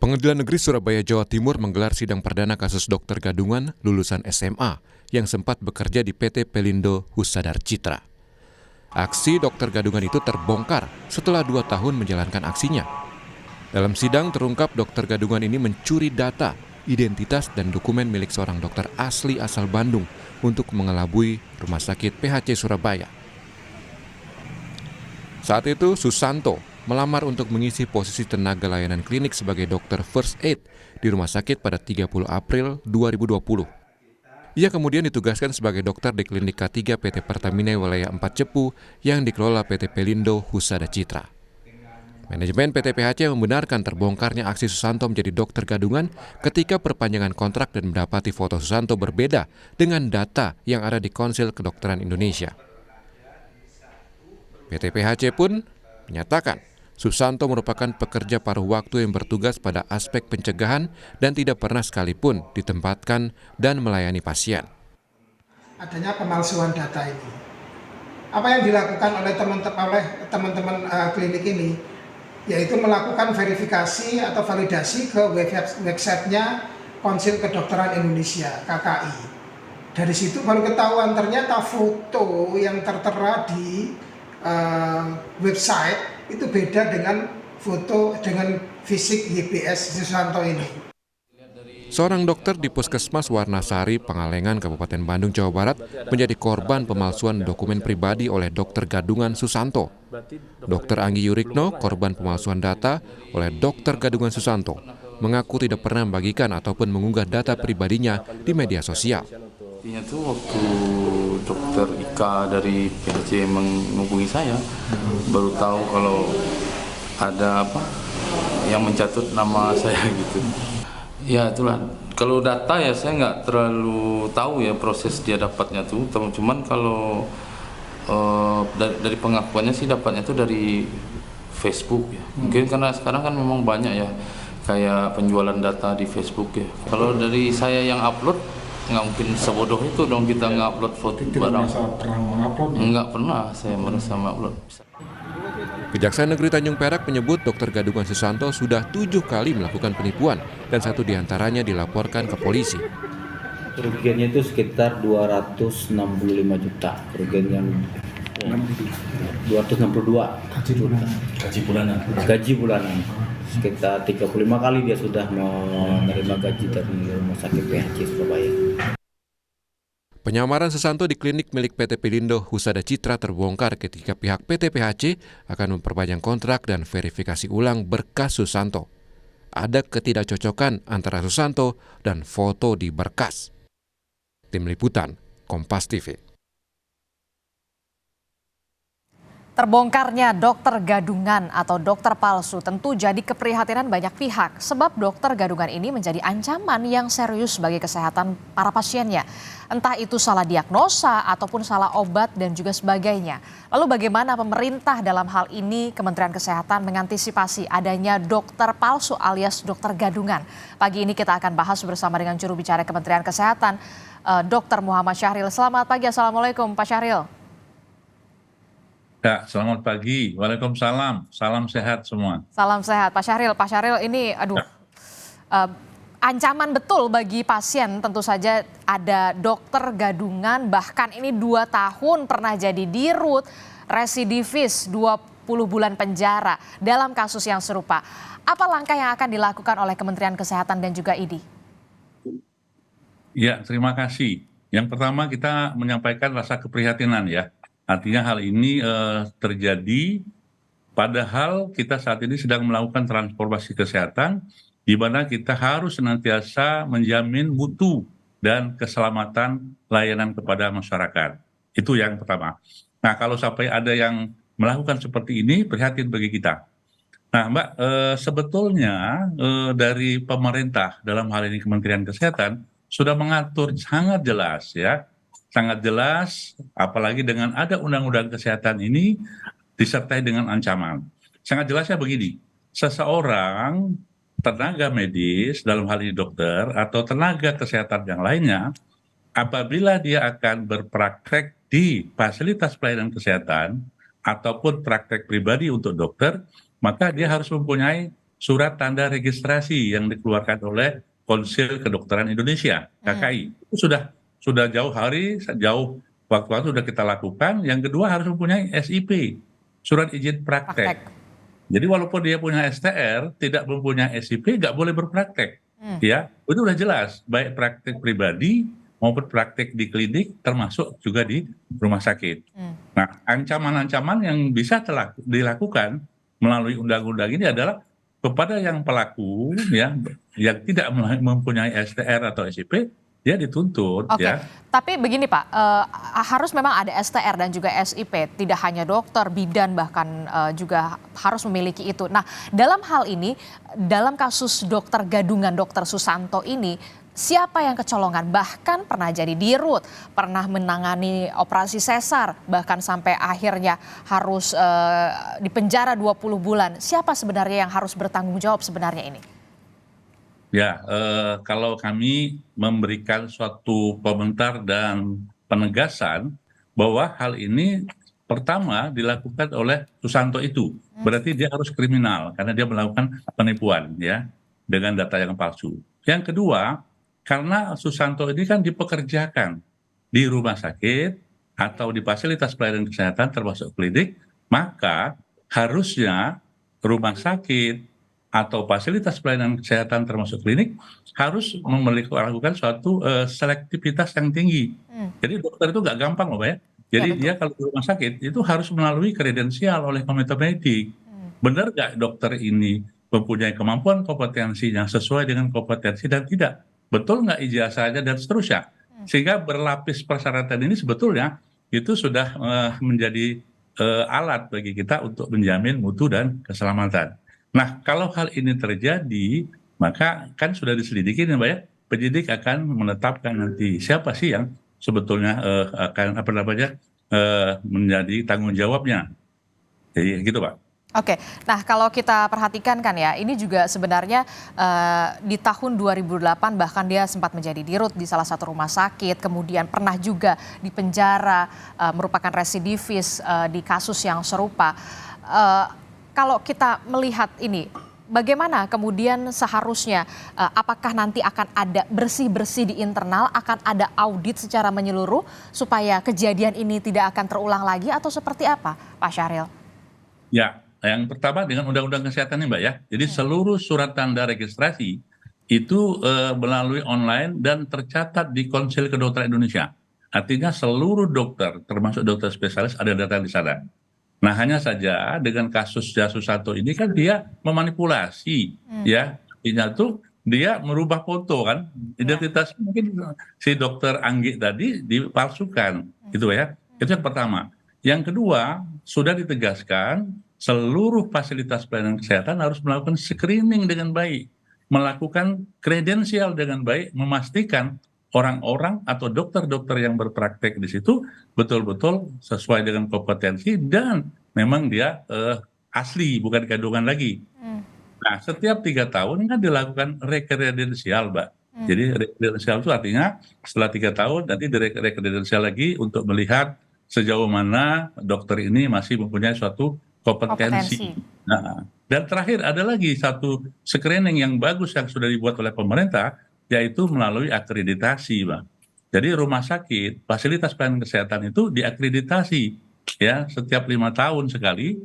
Pengadilan Negeri Surabaya, Jawa Timur menggelar sidang perdana kasus dokter gadungan lulusan SMA yang sempat bekerja di PT Pelindo Husada Citra. Aksi dokter gadungan itu terbongkar setelah 2 tahun menjalankan aksinya. Dalam sidang terungkap dokter gadungan ini mencuri data, identitas dan dokumen milik seorang dokter asli asal Bandung untuk mengelabui Rumah Sakit PHC Surabaya. Saat itu Susanto melamar untuk mengisi posisi tenaga layanan klinik sebagai dokter first aid di rumah sakit pada 30 April 2020. Ia kemudian ditugaskan sebagai dokter di klinik K3 PT Pertamina Wilayah 4 Cepu yang dikelola PT Pelindo Husada Citra. Manajemen PT PHC membenarkan terbongkarnya aksi Susanto menjadi dokter gadungan ketika perpanjangan kontrak dan mendapati foto Susanto berbeda dengan data yang ada di Konsil Kedokteran Indonesia. PT PHC pun menyatakan Susanto merupakan pekerja paruh waktu yang bertugas pada aspek pencegahan dan tidak pernah sekalipun ditempatkan dan melayani pasien. Adanya pemalsuan data ini. Apa yang dilakukan oleh teman-teman klinik ini, yaitu melakukan verifikasi atau validasi ke websitenya Konsil Kedokteran Indonesia (KKI). Dari situ baru ketahuan ternyata foto yang tertera di website itu beda dengan foto dengan fisik YBS Susanto ini. Seorang dokter di Puskesmas Warnasari, Pangalengan, Kabupaten Bandung, Jawa Barat menjadi korban pemalsuan dokumen pribadi oleh dokter gadungan Susanto. Dr. Anggi Yurikno, korban pemalsuan data oleh dokter gadungan Susanto, mengaku tidak pernah membagikan ataupun mengunggah data pribadinya di media sosial. Intinya tuh waktu dokter Ika dari PHC menghubungi saya, baru tahu kalau ada apa yang mencatut nama saya gitu. Ya itulah, kalau data ya saya nggak terlalu tahu ya proses dia dapatnya tuh, cuman kalau dari pengakuannya sih dapatnya tuh dari Facebook ya. Mungkin karena sekarang kan memang banyak ya kayak penjualan data di Facebook ya. Kalau dari saya yang upload, nggak mungkin sebodoh itu dong kita nge-upload foto barang. Nggak pernah saya merasa mengupload. Kejaksaan Negeri Tanjung Perak menyebut dokter gadungan Susanto sudah 7 kali melakukan penipuan dan 1 diantaranya dilaporkan ke polisi. Kerugiannya itu sekitar 265 juta, kerugian yang 262 gaji bulanan. Sekitar 35 kali dia sudah menerima gaji dari Rumah Sakit PHC Surabaya. Penyamaran Susanto di klinik milik PT Pelindo Husada Citra terbongkar ketika pihak PT PHC akan memperpanjang kontrak dan verifikasi ulang berkas Susanto. Ada ketidakcocokan antara Susanto dan foto di berkas. Tim Liputan, Kompas TV. Terbongkarnya dokter gadungan atau dokter palsu tentu jadi keprihatinan banyak pihak sebab dokter gadungan ini menjadi ancaman yang serius bagi kesehatan para pasiennya. Entah itu salah diagnosa ataupun salah obat dan juga sebagainya. Lalu bagaimana pemerintah dalam hal ini Kementerian Kesehatan mengantisipasi adanya dokter palsu alias dokter gadungan? Pagi ini kita akan bahas bersama dengan juru bicara Kementerian Kesehatan, Dr. Muhammad Syahril. Selamat pagi, Assalamualaikum Pak Syahril. Ya, selamat pagi. Waalaikumsalam. Salam sehat semua. Salam sehat, Pak Syahril. Pak Syahril ini, ancaman betul bagi pasien. Tentu saja ada dokter gadungan, bahkan ini 2 tahun pernah jadi dirut, residivis 20 bulan penjara dalam kasus yang serupa. Apa langkah yang akan dilakukan oleh Kementerian Kesehatan dan juga ID? Ya, terima kasih. Yang pertama kita menyampaikan rasa keprihatinan ya. Artinya hal ini terjadi padahal kita saat ini sedang melakukan transformasi kesehatan di mana kita harus senantiasa menjamin mutu dan keselamatan layanan kepada masyarakat. Itu yang pertama. Nah, kalau sampai ada yang melakukan seperti ini, prihatin bagi kita. Nah, Mbak, sebetulnya dari pemerintah dalam hal ini Kementerian Kesehatan sudah mengatur sangat jelas ya. Sangat jelas, apalagi dengan ada undang-undang kesehatan ini disertai dengan ancaman. Sangat jelasnya begini, seseorang tenaga medis, dalam hal ini dokter, atau tenaga kesehatan yang lainnya, apabila dia akan berpraktek di fasilitas pelayanan kesehatan, ataupun praktek pribadi untuk dokter, maka dia harus mempunyai surat tanda registrasi yang dikeluarkan oleh Konsil Kedokteran Indonesia (KKI). Itu sudah jauh hari, jauh waktu sudah kita lakukan. Yang kedua harus mempunyai SIP, surat izin praktek. Jadi walaupun dia punya STR, tidak mempunyai SIP, nggak boleh berpraktek. Ya, itu udah jelas, baik praktek pribadi maupun praktek di klinik, termasuk juga di rumah sakit. Nah, ancaman-ancaman yang bisa dilakukan melalui undang-undang ini adalah kepada yang pelaku, ya, yang tidak mempunyai STR atau SIP, dia dituntut. Oke, Ya. tapi begini Pak, harus memang ada STR dan juga SIP, tidak hanya dokter, bidan bahkan juga harus memiliki itu. Nah, dalam hal ini, dalam kasus dokter gadungan Dr. Susanto ini, siapa yang kecolongan? Bahkan pernah jadi dirut, pernah menangani operasi sesar, bahkan sampai akhirnya harus dipenjara 20 bulan. Siapa sebenarnya yang harus bertanggung jawab sebenarnya ini? Ya, kalau kami memberikan suatu komentar dan penegasan bahwa hal ini pertama dilakukan oleh Susanto itu, berarti dia harus kriminal karena dia melakukan penipuan, ya, dengan data yang palsu. Yang kedua, karena Susanto ini kan dipekerjakan di rumah sakit atau di fasilitas pelayanan kesehatan termasuk klinik, maka harusnya rumah sakit atau fasilitas pelayanan kesehatan termasuk klinik harus melakukan suatu selektivitas yang tinggi. Jadi dokter itu nggak gampang loh Pak ya. Jadi dia kalau di rumah sakit itu harus melalui kredensial oleh komite medik. Benar nggak dokter ini mempunyai kemampuan kompetensi yang sesuai dengan kompetensi dan tidak? Betul nggak ijazahnya dan seterusnya? Sehingga berlapis persyaratan ini sebetulnya itu sudah menjadi alat bagi kita untuk menjamin mutu dan keselamatan. Nah, kalau hal ini terjadi, maka kan sudah diselidiki nih Mbak ya, penyidik akan menetapkan nanti siapa sih yang sebetulnya akan menjadi tanggung jawabnya. Jadi gitu Pak. Oke, nah kalau kita perhatikan kan ya, ini juga sebenarnya di tahun 2008 bahkan dia sempat menjadi dirut di salah satu rumah sakit, kemudian pernah juga di penjara, merupakan residivis di kasus yang serupa. Kalau kita melihat ini, bagaimana kemudian seharusnya, apakah nanti akan ada bersih-bersih di internal, akan ada audit secara menyeluruh supaya kejadian ini tidak akan terulang lagi atau seperti apa Pak Syahril? Ya, yang pertama dengan Undang-Undang Kesehatan nih Mbak ya, jadi seluruh surat tanda registrasi itu melalui online dan tercatat di Konsil Kedokteran Indonesia. Artinya seluruh dokter, termasuk dokter spesialis ada data di sana. Nah, hanya saja dengan kasus Susanto ini kan dia memanipulasi, ya, artinya tuh dia merubah foto kan, identitas mungkin si dokter Anggi tadi dipalsukan, gitu ya. Itu yang pertama. Yang kedua, sudah ditegaskan seluruh fasilitas pelayanan kesehatan harus melakukan screening dengan baik, melakukan kredensial dengan baik, memastikan orang-orang atau dokter-dokter yang berpraktek di situ betul-betul sesuai dengan kompetensi dan memang dia asli, bukan gadungan lagi. Nah, setiap 3 tahun kan dilakukan rekredensial, Mbak. Jadi rekredensial itu artinya setelah 3 tahun nanti direkredensial lagi untuk melihat sejauh mana dokter ini masih mempunyai suatu kompetensi. Nah, dan terakhir ada lagi satu screening yang bagus yang sudah dibuat oleh pemerintah, yaitu melalui akreditasi, Bang. Jadi rumah sakit, fasilitas pelayanan kesehatan itu diakreditasi, ya, setiap 5 tahun sekali,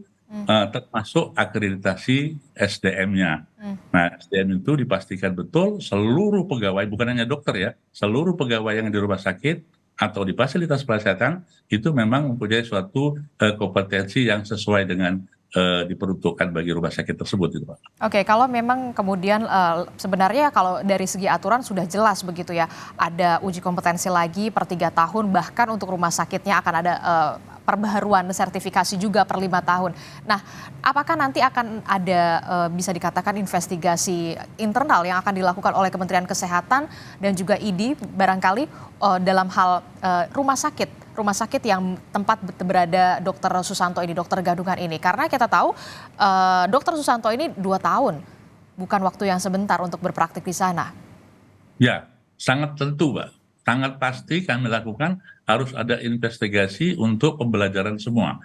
termasuk akreditasi SDM-nya. Nah, SDM itu dipastikan betul seluruh pegawai, bukan hanya dokter ya, seluruh pegawai yang di rumah sakit atau di fasilitas kesehatan itu memang mempunyai suatu kompetensi yang sesuai dengan diperuntukkan bagi rumah sakit tersebut, gitu Pak. Oke, kalau memang kemudian sebenarnya kalau dari segi aturan sudah jelas begitu ya, ada uji kompetensi lagi per 3 tahun, bahkan untuk rumah sakitnya akan ada perbaharuan sertifikasi juga per 5 tahun. Nah, apakah nanti akan ada bisa dikatakan investigasi internal yang akan dilakukan oleh Kementerian Kesehatan dan juga ID barangkali dalam hal rumah sakit yang tempat berada Dr. Susanto ini, dokter gadungan ini. Karena kita tahu Dr. Susanto ini 2 tahun, bukan waktu yang sebentar untuk berpraktik di sana. Ya, sangat tentu, Mbak. Sangat pasti kami lakukan harus ada investigasi untuk pembelajaran semua.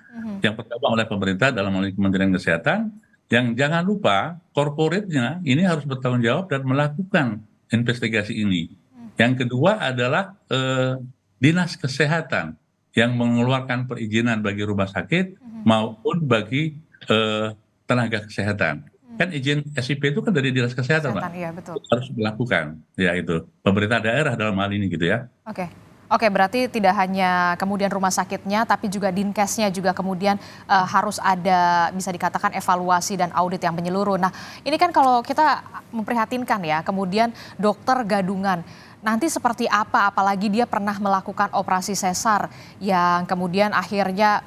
Yang pertama oleh pemerintah dalam hal ini Kementerian Kesehatan, Yang jangan lupa, korporatnya ini harus bertanggung jawab dan melakukan investigasi ini. Yang kedua adalah dinas kesehatan yang mengeluarkan perizinan bagi rumah sakit maupun bagi tenaga kesehatan. Kan izin SIP itu kan dari dinas kesehatan, Pak. Kesehatan, iya betul. Harus dilakukan, ya itu pemerintah daerah dalam hal ini gitu ya. Oke, berarti tidak hanya kemudian rumah sakitnya, tapi juga Dinkesnya juga kemudian harus ada bisa dikatakan evaluasi dan audit yang menyeluruh. Nah, ini kan kalau kita memprihatinkan ya, kemudian dokter gadungan. Nanti seperti apa, apalagi dia pernah melakukan operasi sesar yang kemudian akhirnya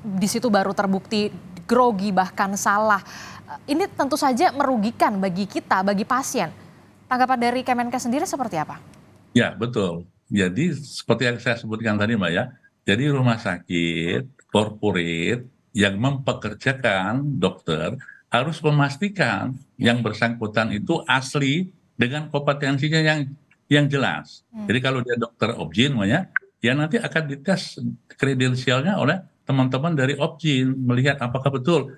di situ baru terbukti grogi bahkan salah. Ini tentu saja merugikan bagi kita, bagi pasien. Tanggapan dari Kemenkes sendiri seperti apa? Ya, betul. Jadi seperti yang saya sebutkan tadi Mbak ya, jadi rumah sakit, corporate yang mempekerjakan dokter harus memastikan yang bersangkutan itu asli dengan kompetensinya yang jelas. Jadi kalau dia dokter Opjin ya nanti akan dites kredensialnya oleh teman-teman dari Opjin, melihat apakah betul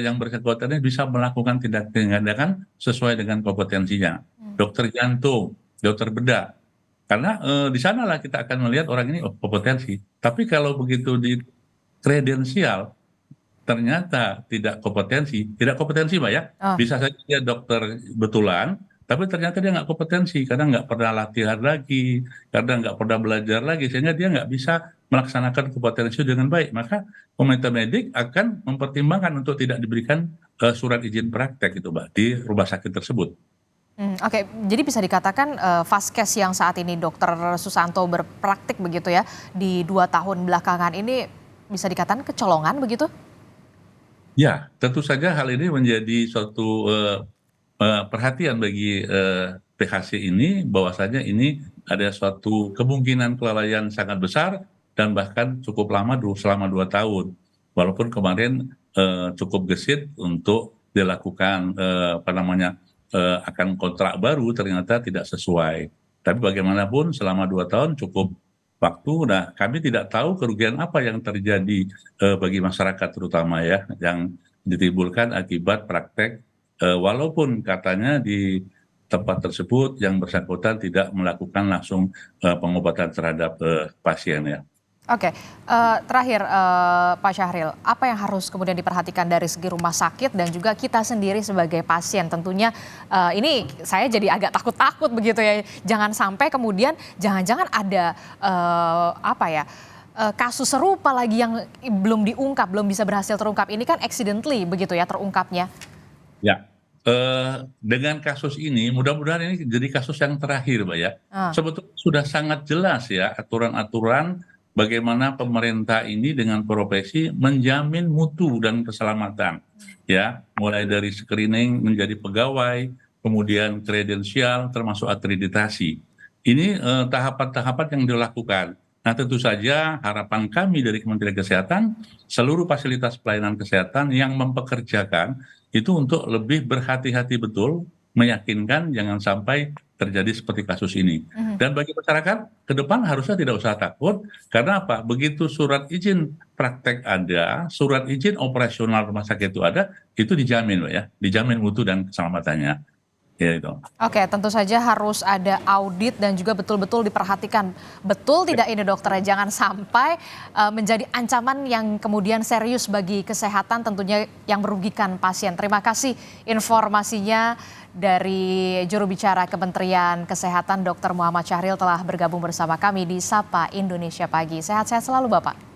yang bersangkutan ini bisa melakukan tindakan sesuai dengan kompetensinya. Dokter jantung, dokter bedah. Karena di sanalah kita akan melihat orang ini kompetensi. Tapi kalau begitu di kredensial ternyata tidak kompetensi Mbak ya. Bisa saja dia dokter betulan, tapi ternyata dia nggak kompetensi karena nggak pernah latihan lagi, karena nggak pernah belajar lagi, sehingga dia nggak bisa melaksanakan kompetensi dengan baik. Maka komite medik akan mempertimbangkan untuk tidak diberikan surat izin praktek itu Mbak di rumah sakit tersebut. Oke, jadi bisa dikatakan Vaskes yang saat ini Dr. Susanto berpraktik begitu ya, di 2 tahun belakangan ini bisa dikatakan kecolongan begitu? Ya, tentu saja hal ini menjadi suatu perhatian bagi PHC ini, bahwasanya ini ada suatu kemungkinan kelalaian sangat besar dan bahkan cukup lama selama 2 tahun. Walaupun kemarin cukup gesit untuk dilakukan akan kontrak baru, ternyata tidak sesuai. Tapi bagaimanapun selama 2 tahun cukup waktu. Nah, kami tidak tahu kerugian apa yang terjadi bagi masyarakat terutama ya, yang ditimbulkan akibat praktek walaupun katanya di tempat tersebut yang bersangkutan tidak melakukan langsung pengobatan terhadap pasien ya. Oke, terakhir Pak Syahril, apa yang harus kemudian diperhatikan dari segi rumah sakit dan juga kita sendiri sebagai pasien? Tentunya ini saya jadi agak takut-takut begitu ya, jangan sampai kemudian jangan-jangan ada kasus serupa lagi yang belum diungkap, belum bisa berhasil terungkap. Ini kan accidentally begitu ya terungkapnya. Ya, dengan kasus ini mudah-mudahan ini jadi kasus yang terakhir Mbak ya. Sebetulnya sudah sangat jelas ya aturan-aturan bagaimana pemerintah ini dengan profesi menjamin mutu dan keselamatan ya, mulai dari screening menjadi pegawai, kemudian kredensial termasuk akreditasi. Ini tahapan-tahapan yang dilakukan. Nah, tentu saja harapan kami dari Kementerian Kesehatan, seluruh fasilitas pelayanan kesehatan yang mempekerjakan itu untuk lebih berhati-hati betul, meyakinkan jangan sampai terjadi seperti kasus ini. Dan bagi masyarakat ke depan harusnya tidak usah takut, karena apa? Begitu surat izin praktek ada, surat izin operasional rumah sakit itu ada, itu dijamin Mbak ya, dijamin mutu dan keselamatannya. Ya, itu. Oke, tentu saja harus ada audit dan juga betul-betul diperhatikan. Betul tidak ini dokternya, jangan sampai menjadi ancaman yang kemudian serius bagi kesehatan, tentunya yang merugikan pasien. Terima kasih informasinya dari juru bicara Kementerian Kesehatan Dr. Muhammad Syahril telah bergabung bersama kami di Sapa Indonesia Pagi. Sehat-sehat selalu Bapak.